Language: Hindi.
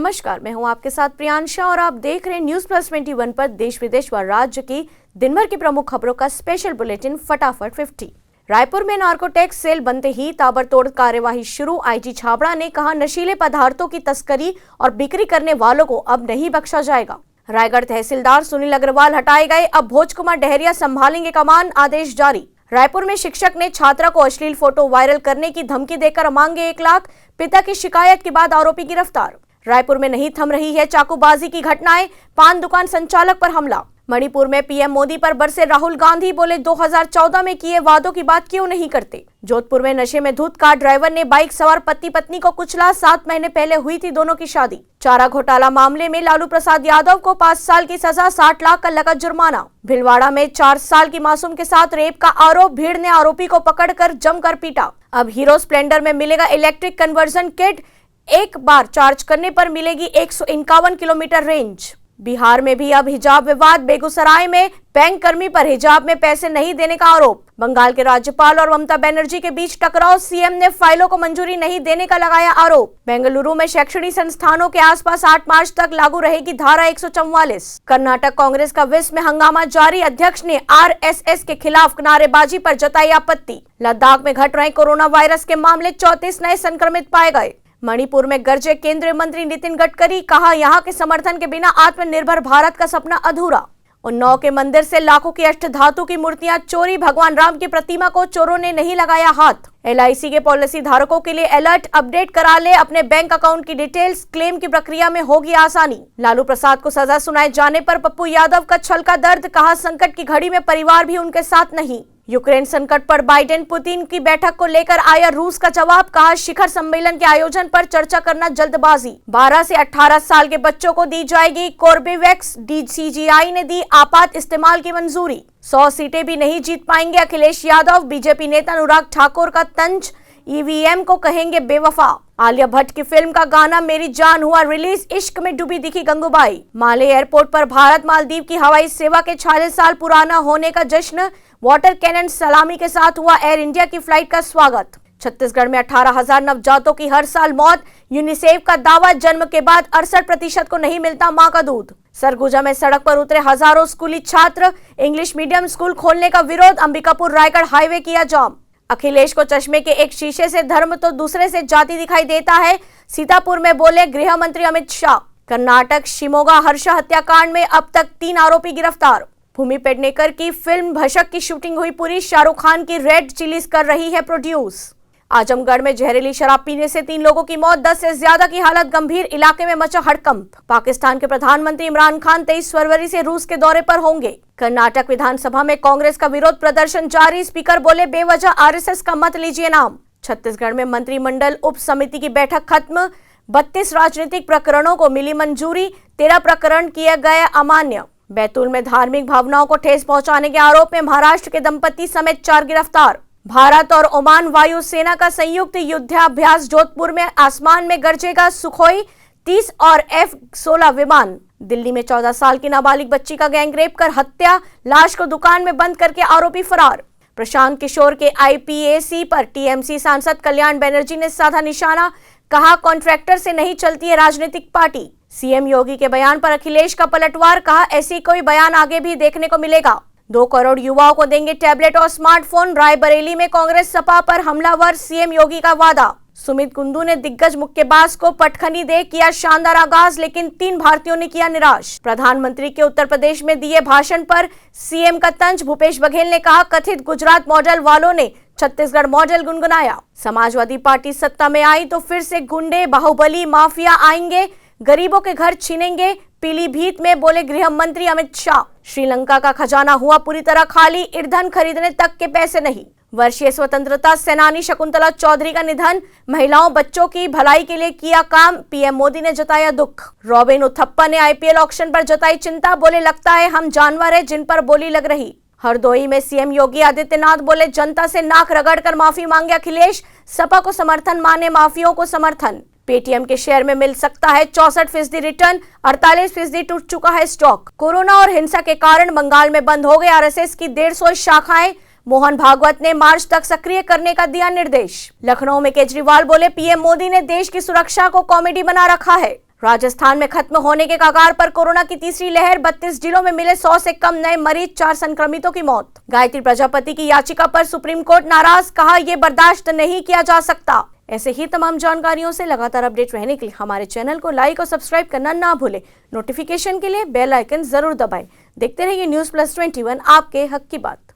नमस्कार, मैं हूं आपके साथ प्रियांशा और आप देख रहे हैं न्यूज प्लस 21 पर देश विदेश व राज्य की दिन भर की प्रमुख खबरों का स्पेशल बुलेटिन फटाफट 50। रायपुर में नार्कोटेक्स सेल बनते ही ताबड़तोड़ कार्यवाही शुरू। आईजी छाबड़ा ने कहा, नशीले पदार्थों की तस्करी और बिक्री करने वालों को अब नहीं बख्शा जाएगा। रायगढ़ तहसीलदार सुनील अग्रवाल हटाए गए, अब भोज कुमार डहरिया संभालेंगे कमान, आदेश जारी। रायपुर में शिक्षक ने छात्रा को अश्लील फोटो वायरल करने की धमकी देकर मांगे 1 लाख, पिता की शिकायत के बाद आरोपी गिरफ्तार। रायपुर में नहीं थम रही है चाकूबाजी की घटनाएं, पान दुकान संचालक पर हमला। मणिपुर में पीएम मोदी पर बरसे राहुल गांधी, बोले 2014 में किए वादों की बात क्यों नहीं करते। जोधपुर में नशे में धुत कार ड्राइवर ने बाइक सवार पति पत्नी को कुचला, 7 महीने पहले हुई थी दोनों की शादी। चारा घोटाला मामले में लालू प्रसाद यादव को 5 साल की सजा, 60 लाख का लगा जुर्माना। भीलवाड़ा में 4 साल की मासूम के साथ रेप का आरोप, भीड़ ने आरोपी को पकड़कर जमकर पीटा। अब हीरो स्प्लेंडर में मिलेगा इलेक्ट्रिक कन्वर्जन किट, एक बार चार्ज करने पर मिलेगी 151 किलोमीटर रेंज। बिहार में भी अब हिजाब विवाद, बेगूसराय में बैंक कर्मी पर हिजाब में पैसे नहीं देने का आरोप। बंगाल के राज्यपाल और ममता बनर्जी के बीच टकराव, सीएम ने फाइलों को मंजूरी नहीं देने का लगाया आरोप। बेंगलुरु में शैक्षणिक संस्थानों के आसपास 8 मार्च तक लागू रहेगी धारा 144। कर्नाटक कांग्रेस का विस में हंगामा जारी, अध्यक्ष ने आरएसएस के खिलाफ नारेबाजी पर जताई आपत्ति। लद्दाख में घट रहे कोरोना वायरस के मामले, 34 नए संक्रमित पाए गए। मणिपुर में गरजे केंद्रीय मंत्री नितिन गडकरी, कहा यहां के समर्थन के बिना आत्मनिर्भर भारत का सपना अधूरा। उन्नाव के मंदिर से लाखों की अष्टधातु की मूर्तियां चोरी, भगवान राम की प्रतिमा को चोरों ने नहीं लगाया हाथ। एलआईसी के पॉलिसी धारकों के लिए अलर्ट, अपडेट करा ले अपने बैंक अकाउंट की डिटेल्स, क्लेम की प्रक्रिया में होगी आसानी। लालू प्रसाद को सजा सुनाए जाने पर पप्पू यादव का छल का दर्द, कहा संकट की घड़ी में परिवार भी उनके साथ नहीं। यूक्रेन संकट पर बाइडेन पुतिन की बैठक को लेकर आया रूस का जवाब, कहा शिखर सम्मेलन के आयोजन पर चर्चा करना जल्दबाजी। 12 से 18 साल के बच्चों को दी जाएगी कोर्बेवैक्स, डीसीजीआई ने दी आपात इस्तेमाल की मंजूरी। 100 सीटें भी नहीं जीत पाएंगे अखिलेश यादव, बीजेपी नेता अनुराग ठाकुर का तंज, ईवीएम को कहेंगे बेवफा। आलिया भट्ट की फिल्म का गाना मेरी जान हुआ रिलीज, इश्क में डूबी दिखी गंगूबाई। माले एयरपोर्ट पर भारत मालदीव की हवाई सेवा के 46 साल पुराना होने का जश्न, वाटर कैनन सलामी के साथ हुआ एयर इंडिया की फ्लाइट का स्वागत। छत्तीसगढ़ में 18,000 नवजातों की हर साल मौत, यूनिसेफ का दावा, जन्म के बाद 68% को नहीं मिलता मां का दूध। सरगुजा में सड़क पर उतरे हजारों स्कूली छात्र, इंग्लिश मीडियम स्कूल खोलने का विरोध, अंबिकापुर रायगढ़ हाईवे किया जाम। अखिलेश को चश्मे के एक शीशे से धर्म तो दूसरे से जाति दिखाई देता है, सीतापुर में बोले गृह मंत्री अमित शाह। कर्नाटक शिमोगा हर्षा हत्याकांड में अब तक 3 आरोपी गिरफ्तार। भूमि पेडनेकर की फिल्म भशक की शूटिंग हुई पूरी, शाहरुख खान की रेड चिलीज कर रही है प्रोड्यूस। आजमगढ़ में जहरीली शराब पीने से 3 लोगों की मौत, 10 से ज्यादा की हालत गंभीर, इलाके में मचा हड़कंप। पाकिस्तान के प्रधानमंत्री इमरान खान 23 फरवरी से रूस के दौरे पर होंगे। कर्नाटक विधानसभा में कांग्रेस का विरोध प्रदर्शन जारी, स्पीकर बोले बेवजह आरएसएस का मत लीजिए नाम। छत्तीसगढ़ में मंत्रिमंडल उप समिति की बैठक खत्म, 32 राजनीतिक प्रकरणों को मिली मंजूरी, 13 प्रकरण किए गए अमान्य। बैतूल में धार्मिक भावनाओं को ठेस पहुंचाने के आरोप में महाराष्ट्र के दंपति समेत 4 गिरफ्तार। भारत और ओमान वायु सेना का संयुक्त युद्धाभ्यास, जोधपुर में आसमान में गरजेगा सुखोई 30 और F-16 विमान। दिल्ली में 14 साल की नाबालिग बच्ची का गैंगरेप कर हत्या, लाश को दुकान में बंद करके आरोपी फरार। प्रशांत किशोर के आईपीएसी पर टीएमसी सांसद कल्याण बनर्जी ने साधा निशाना, कहा कॉन्ट्रैक्टर से नहीं चलती है राजनीतिक पार्टी। सीएम योगी के बयान पर अखिलेश का पलटवार, कहा ऐसी कोई बयान आगे भी देखने को मिलेगा। 2 करोड़ युवाओं को देंगे टैबलेट और स्मार्टफोन। रायबरेली में कांग्रेस सपा पर हमलावर, सीएम योगी का वादा। सुमित कुंडू ने दिग्गज मुक्केबाज को पटखनी दे किया शानदार आगाज, लेकिन 3 भारतीयों ने किया निराश। प्रधानमंत्री के उत्तर प्रदेश में दिए भाषण पर सीएम का तंज, भूपेश बघेल ने कहा कथित गुजरात मॉडल वालों ने छत्तीसगढ़ मॉडल गुनगुनाया। समाजवादी पार्टी सत्ता में आई तो फिर से गुंडे, बाहुबली, माफिया आएंगे, गरीबों के घर छीनेंगे, पीलीभीत में बोले गृह मंत्री अमित शाह। श्रीलंका का खजाना हुआ पूरी तरह खाली, ईंधन खरीदने तक के पैसे नहीं। वर्षीय स्वतंत्रता सेनानी शकुंतला चौधरी का निधन, महिलाओं बच्चों की भलाई के लिए किया काम, पीएम मोदी ने जताया दुख। रॉबिन उथप्पा ने आईपीएल ऑक्शन पर जताई चिंता, बोले लगता है हम जानवर हैं जिन पर बोली लग रही। हरदोई में सीएम योगी आदित्यनाथ बोले जनता से नाक रगड़कर माफी मांगे अखिलेश, सपा को समर्थन माने माफियों को समर्थन। पेटीएम के शेयर में मिल सकता है 64% रिटर्न, 48% टूट चुका है स्टॉक। कोरोना और हिंसा के कारण बंगाल में बंद हो गए आरएसएस की 150 शाखाएं, मोहन भागवत ने मार्च तक सक्रिय करने का दिया निर्देश। लखनऊ में केजरीवाल बोले पीएम मोदी ने देश की सुरक्षा को कॉमेडी बना रखा है। राजस्थान में खत्म होने के कगार पर कोरोना की तीसरी लहर, 32 जिलों में मिले 100 से कम नए मरीज, 4 संक्रमितों की मौत। गायत्री प्रजापति की याचिका पर सुप्रीम कोर्ट नाराज, कहा यह बर्दाश्त नहीं किया जा सकता। ऐसे ही तमाम जानकारियों से लगातार अपडेट रहने के लिए हमारे चैनल को लाइक और सब्सक्राइब करना ना भूलें। नोटिफिकेशन के लिए बेल आइकन जरूर दबाएं। देखते रहिए न्यूज़ प्लस 21, आपके हक की बात।